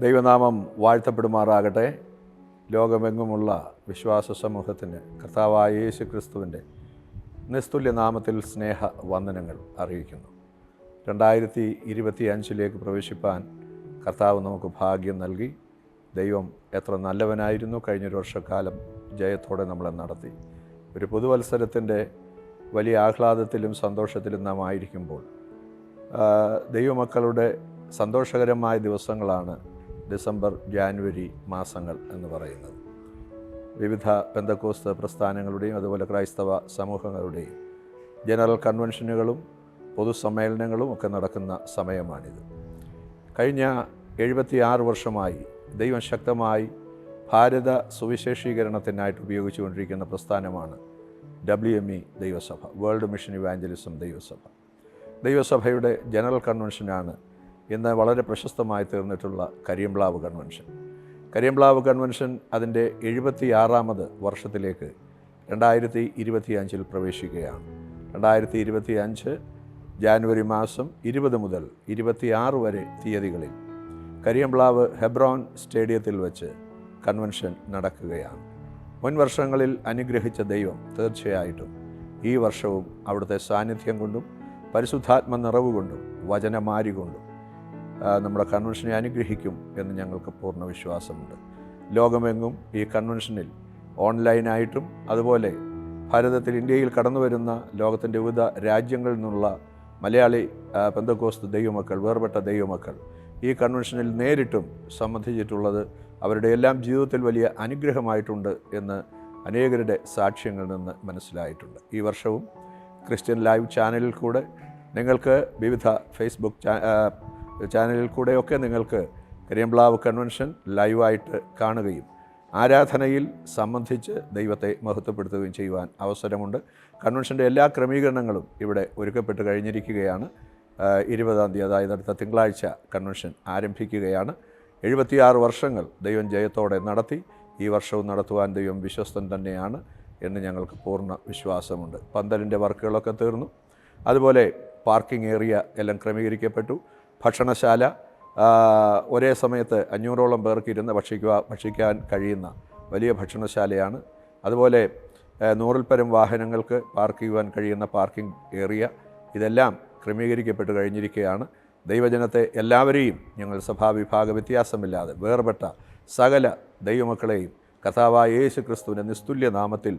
ദൈവനാമം വാഴ്ത്തപ്പെടുമാറാകട്ടെ. ലോകമെങ്ങുമുള്ള വിശ്വാസ സമൂഹത്തിന് കർത്താവായ യേശു ക്രിസ്തുവിൻ്റെ നിസ്തുല്യ നാമത്തിൽ സ്നേഹ വന്ദനങ്ങൾ അറിയിക്കുന്നു. 2025 പ്രവേശിപ്പാൻ കർത്താവ് നമുക്ക് ഭാഗ്യം നൽകി. ദൈവം എത്ര നല്ലവനായിരുന്നു. കഴിഞ്ഞൊരു വർഷക്കാലം ജയത്തോടെ നമ്മളെ നടത്തി. ഒരു പുതുവത്സരത്തിൻ്റെ വലിയ ആഹ്ലാദത്തിലും സന്തോഷത്തിലും നാം ആയിരിക്കുമ്പോൾ ദൈവമക്കളുടെ സന്തോഷകരമായ ദിവസങ്ങളാണ് ഡിസംബർ, ജാനുവരി മാസങ്ങൾ എന്ന് പറയുന്നത്. വിവിധ പെന്തക്കോസ്ത് പ്രസ്ഥാനങ്ങളുടെയും അതുപോലെ ക്രൈസ്തവ സമൂഹങ്ങളുടെയും ജനറൽ കൺവെൻഷനുകളും പൊതുസമ്മേളനങ്ങളും ഒക്കെ നടക്കുന്ന സമയമാണിത്. കഴിഞ്ഞ 76 വർഷമായി ദൈവം ശക്തമായി ഭാരത സുവിശേഷീകരണത്തിനായിട്ട് ഉപയോഗിച്ചുകൊണ്ടിരിക്കുന്ന പ്രസ്ഥാനമാണ് WME ദൈവസഭ, വേൾഡ് മിഷൻ ഇവാഞ്ചലിസം ദൈവസഭ. ദൈവസഭയുടെ ജനറൽ കൺവെൻഷനാണ് ഇന്ന് വളരെ പ്രശസ്തമായി തീർന്നിട്ടുള്ള കരിയംപ്ലാവ് കൺവെൻഷൻ. കരിയംപ്ലാവ് കൺവെൻഷൻ അതിൻ്റെ 76ാമത് വർഷത്തിലേക്ക് 2025 പ്രവേശിക്കുകയാണ്. 2025 ജാനുവരി മാസം 20 മുതൽ 26 വരെ തീയതികളിൽ കരിയംപ്ലാവ് ഹെബ്രോൻ സ്റ്റേഡിയത്തിൽ വെച്ച് കൺവെൻഷൻ നടക്കുകയാണ്. മുൻ വർഷങ്ങളിൽ അനുഗ്രഹിച്ച ദൈവം തീർച്ചയായിട്ടും ഈ വർഷവും അവിടുത്തെ സാന്നിധ്യം കൊണ്ടും പരിശുദ്ധാത്മ നിറവ് കൊണ്ടും വചനമാരി കൊണ്ടും നമ്മുടെ കൺവെൻഷനെ അനുഗ്രഹിക്കും എന്ന് ഞങ്ങൾക്ക് പൂർണ്ണ വിശ്വാസമുണ്ട്. ലോകമെങ്ങും ഈ കൺവെൻഷനിൽ ഓൺലൈനായിട്ടും അതുപോലെ ഭാരതത്തിൽ, ഇന്ത്യയിൽ കടന്നു വരുന്ന ലോകത്തിൻ്റെ വിവിധ രാജ്യങ്ങളിൽ നിന്നുള്ള മലയാളി പെന്തക്കോസ്ത് ദൈവമക്കൾ, വേർപെട്ട ദൈവമക്കൾ ഈ കൺവെൻഷനിൽ നേരിട്ടും സംബന്ധിച്ചിട്ടുള്ളത് അവരുടെ എല്ലാം ജീവിതത്തിൽ വലിയ അനുഗ്രഹമായിട്ടുണ്ട് എന്ന് അനേകരുടെ സാക്ഷ്യങ്ങളിൽ നിന്ന് മനസ്സിലായിട്ടുണ്ട്. ഈ വർഷവും ക്രിസ്ത്യൻ ലൈവ് ചാനലിൽ കൂടെ നിങ്ങൾക്ക് വിവിധ ഫേസ്ബുക്ക് ചാനലിൽ കൂടെയൊക്കെ നിങ്ങൾക്ക് കരിയംപ്ലാവ് കൺവെൻഷൻ ലൈവായിട്ട് കാണുകയും ആരാധനയിൽ സംബന്ധിച്ച് ദൈവത്തെ മഹത്വപ്പെടുത്തുകയും ചെയ്യുവാൻ അവസരമുണ്ട്. കൺവെൻഷൻ്റെ എല്ലാ ക്രമീകരണങ്ങളും ഇവിടെ ഒരുക്കപ്പെട്ട് കഴിഞ്ഞിരിക്കുകയാണ്. 20-ാം തീയതി, അതായത് അടുത്ത തിങ്കളാഴ്ച കൺവെൻഷൻ ആരംഭിക്കുകയാണ്. 76 വർഷങ്ങൾ ദൈവം ജയത്തോടെ നടത്തി. ഈ വർഷവും നടത്തുവാൻ ദൈവം വിശ്വസ്തൻ തന്നെയാണ് എന്ന് ഞങ്ങൾക്ക് പൂർണ്ണ വിശ്വാസമുണ്ട്. പന്തലിൻ്റെ വർക്കുകളൊക്കെ തീർന്നു. അതുപോലെ പാർക്കിംഗ് ഏരിയ എല്ലാം ക്രമീകരിക്കപ്പെട്ടു. ഭക്ഷണശാല ഒരേ സമയത്ത് 500ഓളം പേർക്ക് ഇരുന്ന് ഭക്ഷിക്കാൻ കഴിയുന്ന വലിയ ഭക്ഷണശാലയാണ്. അതുപോലെ 100-ൽ പരം വാഹനങ്ങൾക്ക് പാർക്ക് ചെയ്യുവാൻ കഴിയുന്ന പാർക്കിംഗ് ഏരിയ, ഇതെല്ലാം ക്രമീകരിക്കപ്പെട്ട് കഴിഞ്ഞിരിക്കുകയാണ്. ദൈവജനത്തെ എല്ലാവരെയും ഞങ്ങൾ സഭാവിഭാഗ വ്യത്യാസമില്ലാതെ വേർപെട്ട സകല ദൈവമക്കളെയും കർത്താവായ യേശു ക്രിസ്തുവിൻ്റെ നിസ്തുല്യ നാമത്തിൽ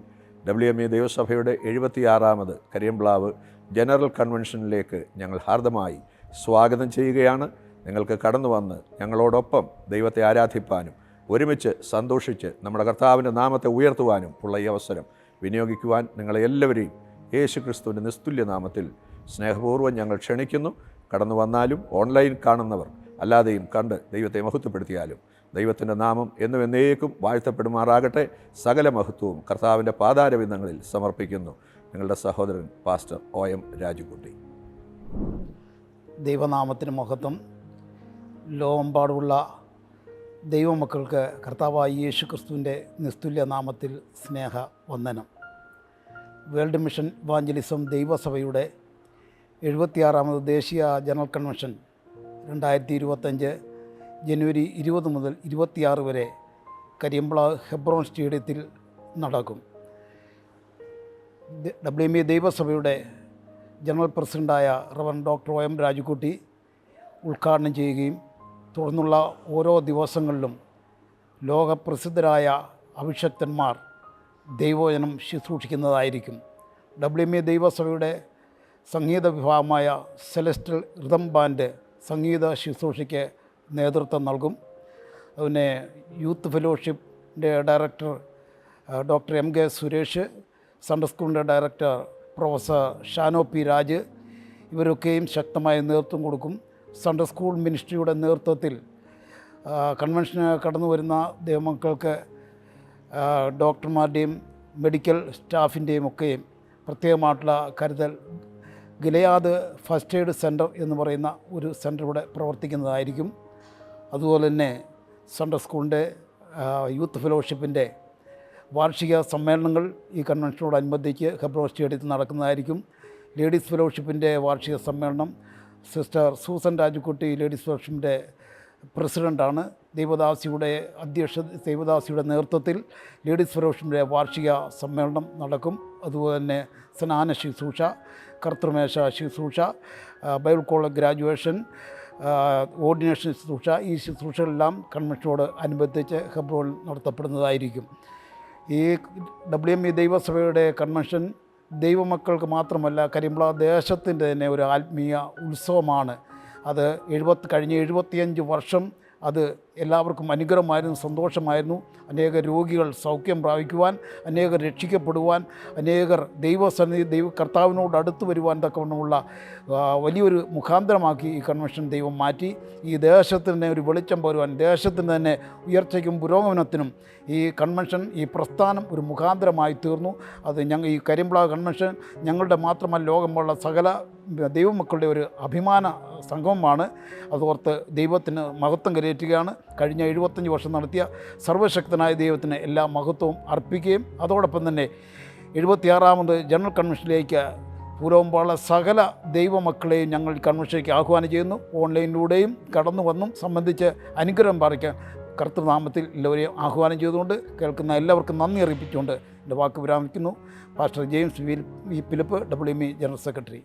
WME ദൈവസഭയുടെ 76ാമത് കരിയംപ്ലാവ് ജനറൽ കൺവെൻഷനിലേക്ക് ഞങ്ങൾ ഹാർദമായി സ്വാഗതം ചെയ്യുകയാണ്. നിങ്ങൾക്ക് കടന്നു വന്ന് ഞങ്ങളോടൊപ്പം ദൈവത്തെ ആരാധിപ്പാനും ഒരുമിച്ച് സന്തോഷിച്ച് നമ്മുടെ കർത്താവിൻ്റെ നാമത്തെ ഉയർത്തുവാനും ഉള്ള ഈ അവസരം വിനിയോഗിക്കുവാൻ നിങ്ങളെ എല്ലാവരെയും യേശു ക്രിസ്തുവിൻ്റെ നിസ്തുല്യ നാമത്തിൽ സ്നേഹപൂർവ്വം ഞങ്ങൾ ക്ഷണിക്കുന്നു. കടന്നു വന്നാലും ഓൺലൈൻ കാണുന്നവർ അല്ലാതെയും കണ്ട് ദൈവത്തെ മഹത്വപ്പെടുത്തിയാലും ദൈവത്തിൻ്റെ നാമം എന്നും എന്നേക്കും വാഴ്ത്തപ്പെടുമാറാകട്ടെ. സകല മഹത്വവും കർത്താവിൻ്റെ പാതാരവിന്ദങ്ങളിൽ സമർപ്പിക്കുന്നു. നിങ്ങളുടെ സഹോദരൻ പാസ്റ്റർ OM രാജുകുട്ടി. ദൈവനാമത്തിന് മഹത്വം. ലോകമെമ്പാടുമുള്ള ദൈവമക്കൾക്ക് കർത്താവായ യേശു ക്രിസ്തുവിൻ്റെ നിസ്തുല്യ നാമത്തിൽ സ്നേഹ വന്ദനം. വേൾഡ് മിഷൻ ഇവാഞ്ചലിസം ദൈവസഭയുടെ 76ാമത് ദേശീയ ജനറൽ കൺവെൻഷൻ 2025 ജനുവരി 20 മുതൽ 26 വരെ കരിയംപ്ലാവ് ഹെബ്രോൺ സ്റ്റേഡിയത്തിൽ നടക്കും. WME ദൈവസഭയുടെ ജനറൽ പ്രസിഡൻ്റായ റവറൻ ഡോക്ടർ OM രാജുകുട്ടി ഉദ്ഘാടനം ചെയ്യുകയും തുടർന്നുള്ള ഓരോ ദിവസങ്ങളിലും ലോകപ്രസിദ്ധരായ അഭിഷക്തന്മാർ ദൈവവചനം ശുശ്രൂഷിക്കുന്നതായിരിക്കും. WME ദൈവസഭയുടെ സംഗീത വിഭാഗമായ സെലസ്റ്റൽ റിതം ബാൻഡ് സംഗീത ശുശ്രൂഷയ്ക്ക് നേതൃത്വം നൽകും. പിന്നെ യൂത്ത് ഫെലോഷിപ്പിൻ്റെ director doctor MK Suresh, Sunday സ്കൂളിൻ്റെ director professor Shano P Raj, ഇവരൊക്കെയും ശക്തമായ നേതൃത്വം കൊടുക്കും. സൺഡേ സ്കൂൾ മിനിസ്ട്രിയുടെ നേതൃത്വത്തിൽ കൺവെൻഷന് കടന്നു വരുന്ന ദൈവമക്കൾക്ക് ഡോക്ടർമാരുടെയും മെഡിക്കൽ സ്റ്റാഫിൻ്റെയും ഒക്കെയും പ്രത്യേകമായിട്ടുള്ള കരുതൽ ഗിലയാദ് ഫസ്റ്റ് എയ്ഡ് സെൻറ്റർ എന്ന് പറയുന്ന ഒരു സെൻറ്റർ ഇവിടെ പ്രവർത്തിക്കുന്നതായിരിക്കും. അതുപോലെ തന്നെ സൺഡേ സ്കൂളിൻ്റെ യൂത്ത് ഫെലോഷിപ്പിൻ്റെ വാർഷിക സമ്മേളനങ്ങൾ ഈ കൺവെൻഷനോടനുബന്ധിച്ച് ഹെബ്രോൺ സ്റ്റേഡിയത്തിൽ നടക്കുന്നതായിരിക്കും. ലേഡീസ് ഫെലോഷിപ്പിൻ്റെ വാർഷിക സമ്മേളനം സിസ്റ്റർ സൂസൻ രാജുക്കുട്ടി ലേഡീസ് ഫെലോഷിപ്പിൻ്റെ പ്രസിഡൻ്റാണ്. ദേവദാസിയുടെ നേതൃത്വത്തിൽ ലേഡീസ് ഫെഡറേഷൻ്റെ വാർഷിക സമ്മേളനം നടക്കും. അതുപോലെ തന്നെ സ്നാന ശുശ്രൂഷ, കർത്തൃമേശ ശുശ്രൂഷ, ബൈബിൾ കോളേജ് ഗ്രാജുവേഷൻ, ഓർഡിനേഷൻ ശുശ്രൂഷ, ഈ ശുശ്രൂഷകളെല്ലാം കൺവെൻഷനോട് അനുബന്ധിച്ച് ഹെബ്രോനിൽ നടത്തപ്പെടുന്നതായിരിക്കും. ഈ WME ദൈവസഭയുടെ കൺവെൻഷൻ ദൈവമക്കൾക്ക് മാത്രമല്ല, കരിമ്പള ദേശത്തിൻ്റെ തന്നെ ഒരു ആത്മീയ ഉത്സവമാണ്. അത് കഴിഞ്ഞ 75 വർഷം അത് എല്ലാവർക്കും അനുഗ്രഹമായിരുന്നു, സന്തോഷമായിരുന്നു. അനേക രോഗികൾ സൗഖ്യം പ്രാപിക്കുവാൻ, അനേകർ രക്ഷിക്കപ്പെടുവാൻ, അനേകർ കർത്താവിനോട് അടുത്ത് വരുവാൻ തക്കവണ്ണമുള്ള വലിയൊരു മുഖാന്തരമാക്കി ഈ കൺവെൻഷൻ ദൈവം മാറ്റി. ഈ ദേശത്തിന് തന്നെ ഒരു വെളിച്ചം പകരുവാൻ, ദേശത്തിന് തന്നെ ഉയർച്ചയ്ക്കും പുരോഗമനത്തിനും ഈ കൺവെൻഷൻ, ഈ പ്രസ്ഥാനം ഒരു മുഖാന്തരമായി തീർന്നു. അത് ഈ കരിമ്പള കൺവെൻഷൻ ഞങ്ങളുടെ മാത്രമല്ല, ലോകമുള്ള സകല ദൈവമക്കളുടെ ഒരു അഭിമാന സംഗമമാണ്. അതോർത്ത് ദൈവത്തിന് മഹത്വം കരയേറ്റുകയാണ്. കഴിഞ്ഞ 75 വർഷം നടത്തിയ സർവശക്തനായ ദൈവത്തിന് എല്ലാ മഹത്വവും അർപ്പിക്കുകയും അതോടൊപ്പം തന്നെ 76ാമത് ജനറൽ കൺവെൻഷനിലേക്ക് പൂർവ്വമുള്ള സകല ദൈവമക്കളെയും ഞങ്ങൾ കൺവെൻഷനിലേക്ക് ആഹ്വാനം ചെയ്യുന്നു. ഓൺലൈനിലൂടെയും കടന്നു വന്നും സംബന്ധിച്ച് അനുഗ്രഹം പാലിക്കാൻ കർത്തൃനാമത്തിൽ എല്ലാവരെയും ആഹ്വാനം ചെയ്തുകൊണ്ട് കേൾക്കുന്ന എല്ലാവർക്കും നന്ദി അറിയിപ്പിച്ചുകൊണ്ട് എൻ്റെ വാക്ക് വിരാമിക്കുന്നു. Pastor James V. Philip, WME general secretary.